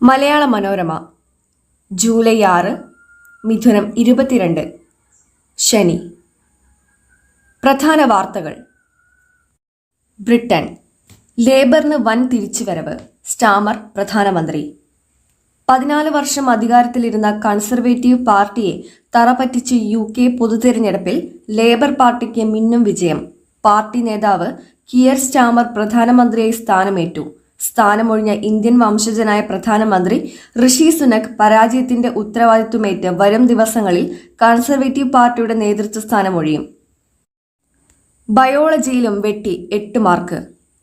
Malayala Manorama July 6 മിഥുനം 22 ശനി. പ്രധാന വാർത്തകൾ. ബ്രിട്ടൻ ലേബറിന് വൻ തിരിച്ചുവരവ്, സ്റ്റാമർ പ്രധാനമന്ത്രി. 14 വർഷം അധികാരത്തിലിരുന്ന കൺസർവേറ്റീവ് പാർട്ടിയെ തറപറ്റിച്ച് UK പൊതുതെരഞ്ഞെടുപ്പിൽ ലേബർ പാർട്ടിക്ക് മിന്നും വിജയം. പാർട്ടി നേതാവ് കിയർ സ്റ്റാമർ പ്രധാനമന്ത്രിയായി സ്ഥാനമേറ്റു. സ്ഥാനമൊഴിഞ്ഞ ഇന്ത്യൻ വംശജനായ പ്രധാനമന്ത്രി ഋഷി സുനക് പരാജയത്തിന്റെ ഉത്തരവാദിത്വമേറ്റ് വരും ദിവസങ്ങളിൽ കൺസർവേറ്റീവ് പാർട്ടിയുടെ നേതൃത്വ സ്ഥാനമൊഴിയും. ബയോളജിയിലും വെട്ടി 8 മാർക്ക്.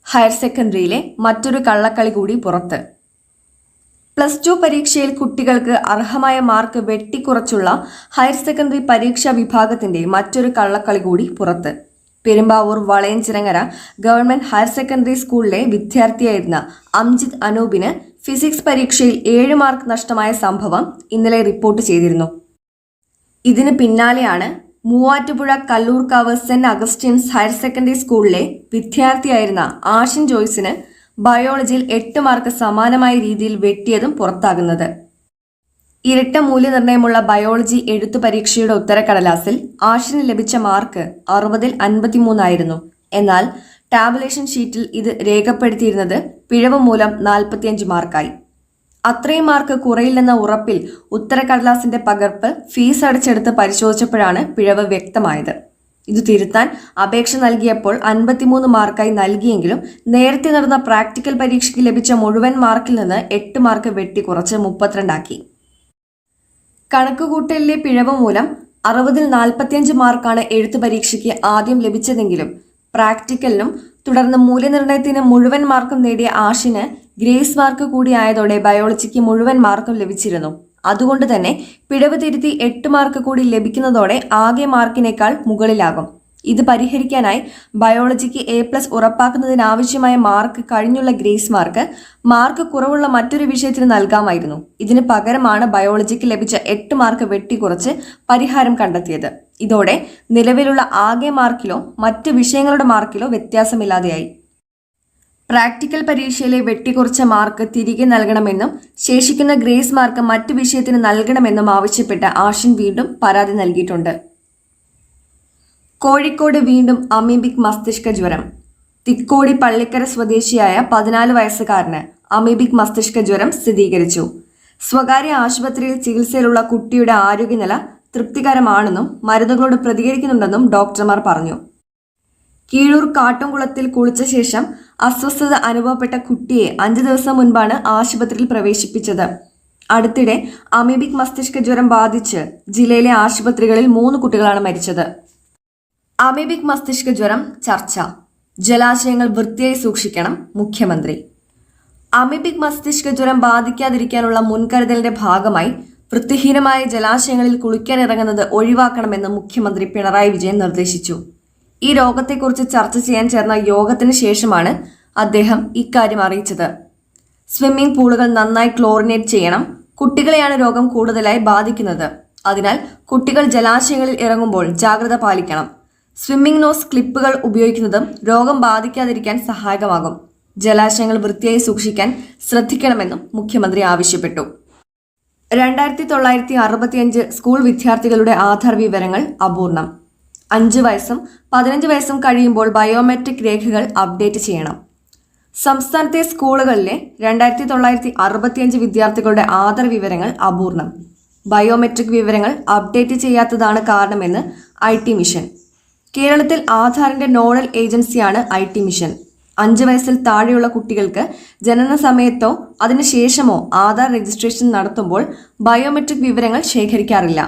ഹയർ സെക്കൻഡറിയിലെ മറ്റൊരു കള്ളക്കളി കൂടി പുറത്ത്. +2 പരീക്ഷയിൽ കുട്ടികൾക്ക് അർഹമായ മാർക്ക് വെട്ടിക്കുറച്ചുള്ള ഹയർ സെക്കൻഡറി പരീക്ഷാ വിഭാഗത്തിന്റെ മറ്റൊരു കള്ളക്കളി കൂടി പുറത്ത്. Perumbavoor Valayanchirangara government higher secondary സ്കൂളിലെ വിദ്യാർത്ഥിയായിരുന്ന അംജിത് അനൂപിന് ഫിസിക്സ് പരീക്ഷയിൽ 7 മാർക്ക് നഷ്ടമായ സംഭവം ഇന്നലെ റിപ്പോർട്ട് ചെയ്തിരുന്നു. ഇതിന് പിന്നാലെയാണ് Muvattupuzha Kalloorkavu saint Augustine's higher secondary സ്കൂളിലെ വിദ്യാർത്ഥിയായിരുന്ന ആഷിൻ ജോയ്സിന് ബയോളജിയിൽ 8 മാർക്ക് സമാനമായ രീതിയിൽ വെട്ടിയതും പുറത്താകുന്നത്. ഇരട്ട മൂല്യനിർണ്ണയമുള്ള ബയോളജി എഴുത്തു പരീക്ഷയുടെ ഉത്തരക്കടലാസിൽ ആഷിന് ലഭിച്ച മാർക്ക് 60-ൽ 53 ആയിരുന്നു. എന്നാൽ ടാബുലേഷൻ ഷീറ്റിൽ ഇത് രേഖപ്പെടുത്തിയിരുന്നത് പിഴവ് മൂലം 45 മാർക്കായി. അത്രയും മാർക്ക് കുറയില്ലെന്ന ഉറപ്പിൽ ഉത്തരക്കടലാസിന്റെ പകർപ്പ് ഫീസ് അടച്ചെടുത്ത് പരിശോധിച്ചപ്പോഴാണ് പിഴവ് വ്യക്തമായത്. ഇത് തിരുത്താൻ അപേക്ഷ നൽകിയപ്പോൾ 53 മാർക്കായി നൽകിയെങ്കിലും നേരത്തെ നടന്ന പ്രാക്ടിക്കൽ പരീക്ഷയ്ക്ക് ലഭിച്ച മുഴുവൻ മാർക്കിൽ നിന്ന് 8 മാർക്ക് വെട്ടിക്കുറച്ച് 32 ആക്കി. കണക്കുകൂട്ടലിലെ പിഴവ് മൂലം 60-ൽ 45 മാർക്കാണ് എഴുത്തു പരീക്ഷയ്ക്ക് ആദ്യം ലഭിച്ചതെങ്കിലും പ്രാക്ടിക്കലിനും തുടർന്ന് മൂല്യനിർണ്ണയത്തിന് മുഴുവൻ മാർക്കും നേടിയ ആഷിന് ഗ്രേസ് മാർക്ക് കൂടിയായതോടെ ബയോളജിക്ക് മുഴുവൻ മാർക്കും ലഭിച്ചിരുന്നു. അതുകൊണ്ട് തന്നെ പിഴവ് തിരുത്തി 8 മാർക്ക് കൂടി ലഭിക്കുന്നതോടെ ആകെ മാർക്കിനേക്കാൾ മുകളിലാകും. ഇത് പരിഹരിക്കാനായി ബയോളജിക്ക് A+ ഉറപ്പാക്കുന്നതിനാവശ്യമായ മാർക്ക് കഴിഞ്ഞുള്ള ഗ്രേസ് മാർക്ക് കുറവുള്ള മറ്റൊരു വിഷയത്തിന് നൽകാമായിരുന്നു. ഇതിന് പകരമാണ് ബയോളജിക്ക് ലഭിച്ച 8 മാർക്ക് വെട്ടിക്കുറച്ച് പരിഹാരം കണ്ടെത്തിയത്. ഇതോടെ നിലവിലുള്ള ആകെ മാർക്കിലോ മറ്റ് വിഷയങ്ങളുടെ മാർക്കിലോ വ്യത്യാസമില്ലാതെയായി. പ്രാക്ടിക്കൽ പരീക്ഷയിലെ വെട്ടിക്കുറച്ച മാർക്ക് തിരികെ നൽകണമെന്നും ശേഷിക്കുന്ന ഗ്രേസ് മാർക്ക് മറ്റു വിഷയത്തിന് നൽകണമെന്നും ആവശ്യപ്പെട്ട് ആഷിൻ വീണ്ടും പരാതി നൽകിയിട്ടുണ്ട്. കോഴിക്കോട് വീണ്ടും അമീബിക് മസ്തിഷ്ക ജ്വരം. തിക്കോടി പള്ളിക്കര സ്വദേശിയായ 14 വയസ്സുകാരന് അമീബിക് മസ്തിഷ്ക ജ്വരം സ്ഥിരീകരിച്ചു. സ്വകാര്യ ആശുപത്രിയിൽ ചികിത്സയിലുള്ള കുട്ടിയുടെ ആരോഗ്യനില തൃപ്തികരമാണെന്നും മരുന്നുകളോട് പ്രതികരിക്കുന്നുണ്ടെന്നും ഡോക്ടർമാർ പറഞ്ഞു. കീഴൂർ കാട്ടുംകുളത്തിൽ കുളിച്ച ശേഷം അസ്വസ്ഥത അനുഭവപ്പെട്ട കുട്ടിയെ 5 ദിവസം മുൻപാണ് ആശുപത്രിയിൽ പ്രവേശിപ്പിച്ചത്. അടുത്തിടെ അമീബിക് മസ്തിഷ്ക ജ്വരം ബാധിച്ച് ജില്ലയിലെ ആശുപത്രികളിൽ 3 കുട്ടികളാണ് മരിച്ചത്. അമീബിക് മസ്തിഷ്ക ജ്വരം ചർച്ച. ജലാശയങ്ങൾ വൃത്തിയായി സൂക്ഷിക്കണം മുഖ്യമന്ത്രി. അമീബിക് മസ്തിഷ്ക ജ്വരം ബാധിക്കാതിരിക്കാനുള്ള മുൻകരുതലിന്റെ ഭാഗമായി വൃത്തിഹീനമായ ജലാശയങ്ങളിൽ കുളിക്കാനിറങ്ങുന്നത് ഒഴിവാക്കണമെന്ന് മുഖ്യമന്ത്രി പിണറായി വിജയൻ നിർദ്ദേശിച്ചു. ഈ രോഗത്തെക്കുറിച്ച് ചർച്ച ചെയ്യാൻ ചേർന്ന യോഗത്തിന് ശേഷമാണ് അദ്ദേഹം ഇക്കാര്യം അറിയിച്ചത്. സ്വിമ്മിംഗ് പൂളുകൾ നന്നായി ക്ലോറിനേറ്റ് ചെയ്യണം. കുട്ടികളെയാണ് രോഗം കൂടുതലായി ബാധിക്കുന്നത്. അതിനാൽ കുട്ടികൾ ജലാശയങ്ങളിൽ ഇറങ്ങുമ്പോൾ ജാഗ്രത പാലിക്കണം. സ്വിമ്മിംഗ് നോസ് ക്ലിപ്പുകൾ ഉപയോഗിക്കുന്നതും രോഗം ബാധിക്കാതിരിക്കാൻ സഹായകമാകും. ജലാശയങ്ങൾ വൃത്തിയായി സൂക്ഷിക്കാൻ ശ്രദ്ധിക്കണമെന്നും മുഖ്യമന്ത്രി ആവശ്യപ്പെട്ടു. 2965 സ്കൂൾ വിദ്യാർത്ഥികളുടെ ആധാർ വിവരങ്ങൾ അപൂർണം. 5 വയസ്സും 15 വയസ്സും കഴിയുമ്പോൾ ബയോമെട്രിക് രേഖകൾ അപ്ഡേറ്റ് ചെയ്യണം. സംസ്ഥാനത്തെ സ്കൂളുകളിലെ 2965 വിദ്യാർത്ഥികളുടെ ആധാർ വിവരങ്ങൾ അപൂർണം. ബയോമെട്രിക് വിവരങ്ങൾ അപ്ഡേറ്റ് ചെയ്യാത്തതാണ് കാരണമെന്ന് IT മിഷൻ. കേരളത്തിൽ ആധാറിന്റെ നോഡൽ ഏജൻസിയാണ് IT മിഷൻ. 5 വയസ്സിൽ താഴെയുള്ള കുട്ടികൾക്ക് ജനന സമയത്തോ അതിനുശേഷമോ ആധാർ രജിസ്ട്രേഷൻ നടത്തുമ്പോൾ ബയോമെട്രിക് വിവരങ്ങൾ ശേഖരിക്കാറില്ല.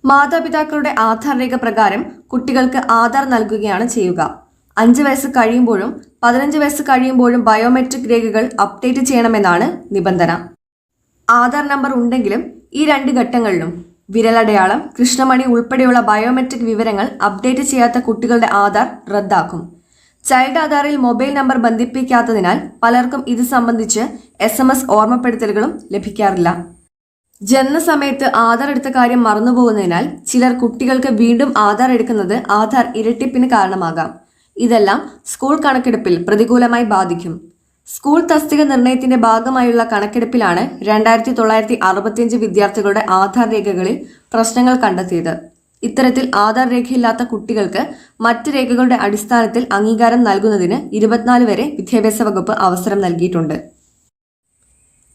മാതാപിതാക്കളുടെ ആധാർ രേഖ പ്രകാരം കുട്ടികൾക്ക് ആധാർ നൽകുകയാണ് ചെയ്യുക. 5 വയസ്സ് കഴിയുമ്പോഴും 15 വയസ്സ് കഴിയുമ്പോഴും ബയോമെട്രിക് രേഖകൾ അപ്ഡേറ്റ് ചെയ്യണമെന്നാണ് നിബന്ധന. ആധാർ നമ്പർ ഉണ്ടെങ്കിലും ഈ 2 ഘട്ടങ്ങളിലും വിരലടയാളം, കൃഷ്ണമണി ഉൾപ്പെടെയുള്ള ബയോമെട്രിക് വിവരങ്ങൾ അപ്ഡേറ്റ് ചെയ്യാത്ത കുട്ടികളുടെ ആധാർ റദ്ദാക്കും. ചൈൽഡ് ആധാറിൽ മൊബൈൽ നമ്പർ ബന്ധിപ്പിക്കാത്തതിനാൽ പലർക്കും ഇത് സംബന്ധിച്ച് SMS ഓർമ്മപ്പെടുത്തലുകളും ലഭിക്കാറില്ല. ജനനസമയത്ത് ആധാർ എടുത്ത കാര്യം മറന്നുപോകുന്നതിനാൽ ചിലർ കുട്ടികൾക്ക് വീണ്ടും ആധാർ എടുക്കുന്നത് ആധാർ ഇരട്ടിപ്പിന് കാരണമാകാം. ഇതെല്ലാം സ്കൂൾ കണക്കെടുപ്പിൽ പ്രതികൂലമായി ബാധിക്കും. സ്കൂൾ തസ്തിക നിർണയത്തിന്റെ ഭാഗമായുള്ള കണക്കെടുപ്പിലാണ് 2965 വിദ്യാർത്ഥികളുടെ ആധാർ രേഖകളിൽ പ്രശ്നങ്ങൾ കണ്ടെത്തിയത്. ഇത്തരത്തിൽ ആധാർ രേഖയില്ലാത്ത കുട്ടികൾക്ക് മറ്റ് രേഖകളുടെ അടിസ്ഥാനത്തിൽ അംഗീകാരം നൽകുന്നതിന് 24 വരെ വിദ്യാഭ്യാസ വകുപ്പ് അവസരം നൽകിയിട്ടുണ്ട്.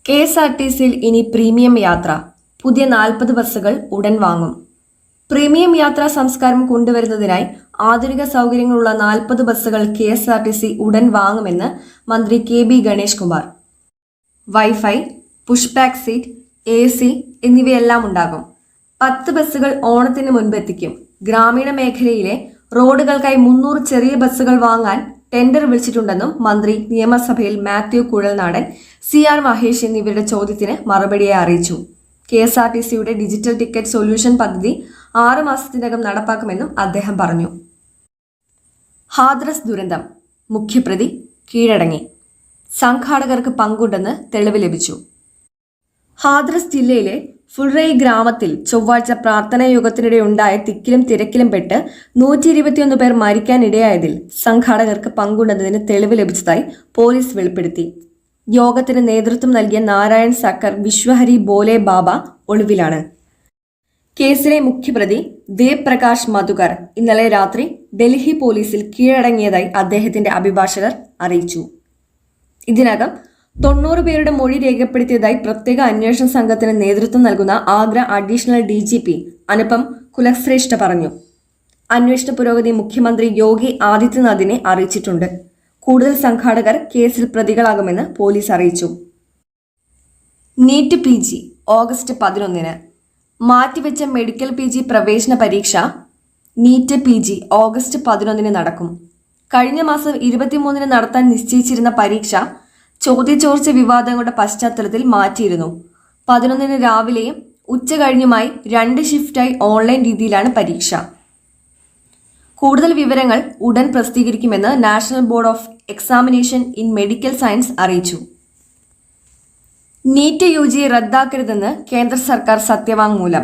KSRTCയിൽ ഇനി പ്രീമിയം യാത്ര. പുതിയ 40 ബസ്സുകൾ ഉടൻ വാങ്ങും. പ്രീമിയം യാത്രാ സംസ്കാരം കൊണ്ടുവരുന്നതിനായി ആധുനിക സൗകര്യങ്ങളുള്ള 40 ബസ്സുകൾ KSRTC ഉടൻ വാങ്ങുമെന്ന് മന്ത്രി KB Ganesh Kumar. Wifi, push back seat, AC എന്നിവയെല്ലാം ഉണ്ടാകും. 10 ബസ്സുകൾ ഓണത്തിന് മുൻപെത്തിക്കും. ഗ്രാമീണ മേഖലയിലെ റോഡുകൾക്കായി 300 ചെറിയ ബസ്സുകൾ വാങ്ങാൻ ടെൻഡർ വിളിച്ചിട്ടുണ്ടെന്നും മന്ത്രി നിയമസഭയിൽ മാത്യു കുഴൽനാടൻ, CR മഹേഷ് എന്നിവരുടെ ചോദ്യത്തിന് മറുപടിയായി അറിയിച്ചു. KSRTCയുടെ ഡിജിറ്റൽ ടിക്കറ്റ് സൊല്യൂഷൻ പദ്ധതി 6 മാസത്തിനകം നടപ്പാക്കുമെന്നും അദ്ദേഹം പറഞ്ഞു. ഹാഥ്രസ് ദുരന്തം, മുഖ്യപ്രതി കീഴടങ്ങി. സംഘാടകർക്ക് പങ്കുണ്ടെന്ന് തെളിവ് ലഭിച്ചു. ഹാഥ്രസ് ജില്ലയിലെ ഫുൾറൈ ഗ്രാമത്തിൽ ചൊവ്വാഴ്ച പ്രാർത്ഥനാ യോഗത്തിനിടെ ഉണ്ടായ തിക്കിലും തിരക്കിലും പെട്ട് 121 പേർ മരിക്കാനിടയായതിൽ സംഘാടകർക്ക് പങ്കുണ്ടെന്നതിന് തെളിവ് ലഭിച്ചതായി പോലീസ് വെളിപ്പെടുത്തി. യോഗത്തിന് നേതൃത്വം നൽകിയ നാരായൺ സക്കർ വിശ്വഹരി ബോലെ ബാബ ഒളിവിലാണ്. കേസിലെ മുഖ്യപ്രതി ദേവ് പ്രകാശ് മധുകർ ഇന്നലെ രാത്രി ഡൽഹി പോലീസിൽ കീഴടങ്ങിയതായി അദ്ദേഹത്തിന്റെ അഭിഭാഷകർ അറിയിച്ചു. ഇതിനകം 90 പേരുടെ മൊഴി രേഖപ്പെടുത്തിയതായി പ്രത്യേക അന്വേഷണ സംഘത്തിന് നേതൃത്വം നൽകുന്ന ആഗ്ര അഡീഷണൽ DGP അനുപം കുലശ്രേഷ്ഠ പറഞ്ഞു. അന്വേഷണ പുരോഗതി മുഖ്യമന്ത്രി യോഗി ആദിത്യനാഥിനെ അറിയിച്ചിട്ടുണ്ട്. കൂടുതൽ സംഘാടകർ കേസിൽ പ്രതികളാകുമെന്ന് പോലീസ് അറിയിച്ചു. നീറ്റ് PG ഓഗസ്റ്റ് 11-ന്. മാറ്റിവെച്ച മെഡിക്കൽ PG പ്രവേശന പരീക്ഷ നീറ്റ് PG ഓഗസ്റ്റ് 11-ന് നടക്കും. കഴിഞ്ഞ മാസം 23-ന് നടത്താൻ നിശ്ചയിച്ചിരുന്ന പരീക്ഷ ചോദ്യചോർച്ച വിവാദങ്ങളുടെ പശ്ചാത്തലത്തിൽ മാറ്റിയിരുന്നു. 11-ന് രാവിലെയും ഉച്ച കഴിഞ്ഞുമായി 2 ഷിഫ്റ്റായി ഓൺലൈൻ രീതിയിലാണ് പരീക്ഷ. കൂടുതൽ വിവരങ്ങൾ ഉടൻ പ്രസിദ്ധീകരിക്കുമെന്ന് national board of examination in medical science അറിയിച്ചു. നീറ്റ് UG റദ്ദാക്കരുതെന്ന് കേന്ദ്ര സർക്കാർ സത്യവാങ്മൂലം.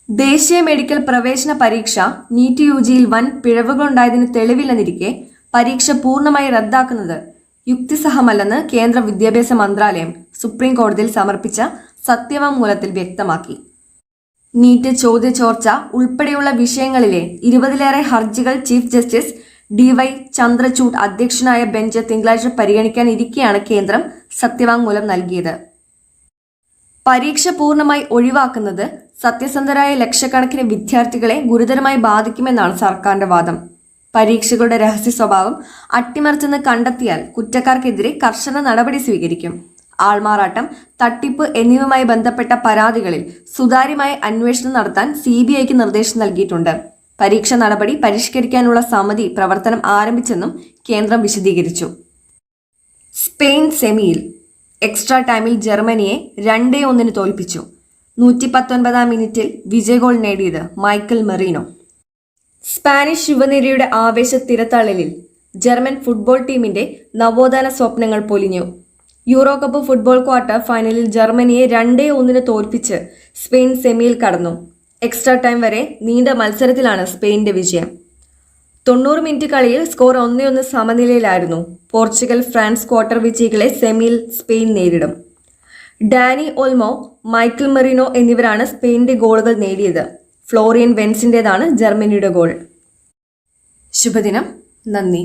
ദേശീയ മെഡിക്കൽ പ്രവേശന പരീക്ഷ നീറ്റ് UGയിൽ വൻ പിഴവുകളുണ്ടായതിന് തെളിവില്ലെന്നിരിക്കെ പരീക്ഷ പൂർണ്ണമായി റദ്ദാക്കുന്നത് യുക്തിസഹമല്ലെന്ന് കേന്ദ്ര വിദ്യാഭ്യാസ മന്ത്രാലയം സുപ്രീം കോടതിയിൽ സമർപ്പിച്ച സത്യവാങ്മൂലത്തിൽ വ്യക്തമാക്കി. നീറ്റ് ചോദ്യചോർച്ച ഉൾപ്പെടെയുള്ള വിഷയങ്ങളിലെ 20-ലേറെ ഹർജികൾ ചീഫ് ജസ്റ്റിസ് DY ചന്ദ്രചൂഡ് അധ്യക്ഷനായ ബെഞ്ച് തിങ്കളാഴ്ച പരിഗണിക്കാനിരിക്കെയാണ് കേന്ദ്രം സത്യവാങ്മൂലം നൽകിയത്. പരീക്ഷ പൂർണ്ണമായി ഒഴിവാക്കുന്നത് സത്യസന്ധരായ ലക്ഷക്കണക്കിന് വിദ്യാർത്ഥികളെ ഗുരുതരമായി ബാധിക്കുമെന്നാണ് സർക്കാരിന്റെ വാദം. പരീക്ഷകളുടെ രഹസ്യ സ്വഭാവം അട്ടിമറിച്ചെന്ന് കണ്ടെത്തിയാൽ കുറ്റക്കാർക്കെതിരെ കർശന നടപടി സ്വീകരിക്കും. ആൾമാറാട്ടം, തട്ടിപ്പ് എന്നിവയുമായി ബന്ധപ്പെട്ട പരാതികളിൽ സുതാര്യമായ അന്വേഷണം നടത്താൻ CBIക്ക് നിർദ്ദേശം നൽകിയിട്ടുണ്ട്. പരീക്ഷ നടപടി പരിഷ്കരിക്കാനുള്ള സമിതി പ്രവർത്തനം ആരംഭിച്ചെന്നും കേന്ദ്രം വിശദീകരിച്ചു. സ്പെയിൻ സെമിയിൽ. എക്സ്ട്രാ ടൈമിൽ ജർമ്മനിയെ 2-1 തോൽപ്പിച്ചു. 119-ാം മിനിറ്റിൽ വിജയഗോൾ നേടിയത് മൈക്കൽ മെറീനോ. സ്പാനിഷ് യുവനിരയുടെ ആവേശ തിരത്തള്ളലിൽ ജർമ്മൻ ഫുട്ബോൾ ടീമിന്റെ നവോത്ഥാന സ്വപ്നങ്ങൾ പൊലിഞ്ഞു. യൂറോ കപ്പ് ഫുട്ബോൾ ക്വാർട്ടർ ഫൈനലിൽ ജർമ്മനിയെ 2-1 തോൽപ്പിച്ച് സ്പെയിൻ സെമിയിൽ കടന്നു. എക്സ്ട്രാ ടൈം വരെ നീണ്ട മത്സരത്തിലാണ് സ്പെയിനിന്റെ വിജയം. 90 മിനിറ്റ് കളിയിൽ സ്കോർ 1-1 സമനിലയിലായിരുന്നു. പോർച്ചുഗൽ ഫ്രാൻസ് ക്വാർട്ടർ വിജയികളെ സെമിയിൽ സ്പെയിൻ നേരിടും. ഡാനി ഓൾമോ, മൈക്കൽ മെറീനോ എന്നിവരാണ് സ്പെയിനിന്റെ ഗോളുകൾ നേടിയത്. ഫ്ലോറിയൻ വെൻസിന്റേതാണ് ജർമ്മനിയുടെ ഗോൾ. ശുഭദിനം. നന്ദി.